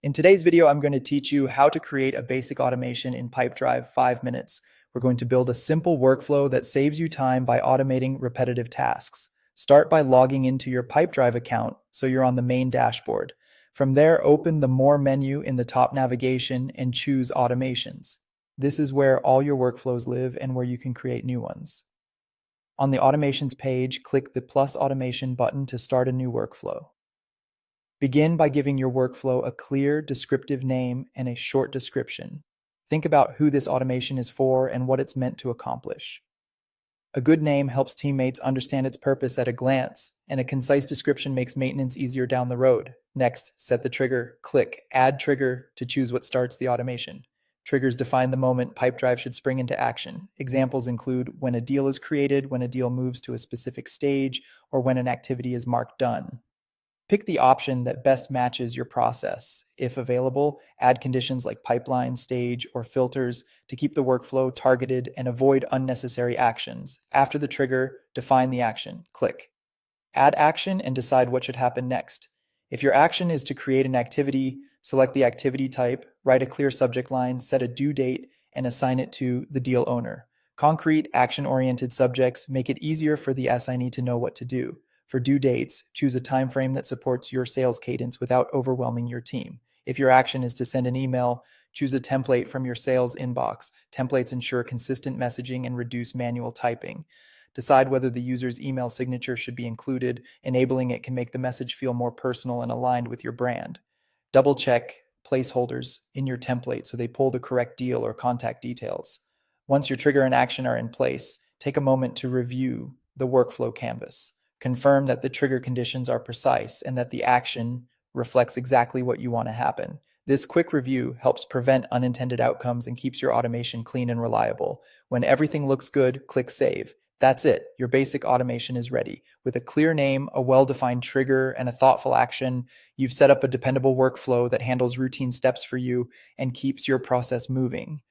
In today's video, I'm going to teach you how to create a basic automation in Pipedrive 5 minutes. We're going to build a simple workflow that saves you time by automating repetitive tasks. Start by logging into your Pipedrive account so you're on the main dashboard. From there, open the More menu in the top navigation and choose Automations. This is where all your workflows live and where you can create new ones. On the Automations page, click the plus automation button to start a new workflow. Begin by giving your workflow a clear, descriptive name and a short description. Think about who this automation is for and what it's meant to accomplish. A good name helps teammates understand its purpose at a glance, and a concise description makes maintenance easier down the road. Next, set the trigger. Click Add Trigger to choose what starts the automation. Triggers define the moment Pipedrive should spring into action. Examples include when a deal is created, when a deal moves to a specific stage, or when an activity is marked done. Pick the option that best matches your process. If available, add conditions like pipeline, stage, or filters to keep the workflow targeted and avoid unnecessary actions. After the trigger, define the action. Click Add Action and decide what should happen next. If your action is to create an activity, select the activity type, write a clear subject line, set a due date, and assign it to the deal owner. Concrete, action-oriented subjects make it easier for the assignee to know what to do. For due dates, choose a time frame that supports your sales cadence without overwhelming your team. If your action is to send an email, choose a template from your sales inbox. Templates ensure consistent messaging and reduce manual typing. Decide whether the user's email signature should be included. Enabling it can make the message feel more personal and aligned with your brand. Double check placeholders in your template so they pull the correct deal or contact details. Once your trigger and action are in place, take a moment to review the workflow canvas. Confirm that the trigger conditions are precise and that the action reflects exactly what you want to happen. This quick review helps prevent unintended outcomes and keeps your automation clean and reliable. When everything looks good, click Save. That's it. Your basic automation is ready. With a clear name, a well-defined trigger, and a thoughtful action, you've set up a dependable workflow that handles routine steps for you and keeps your process moving.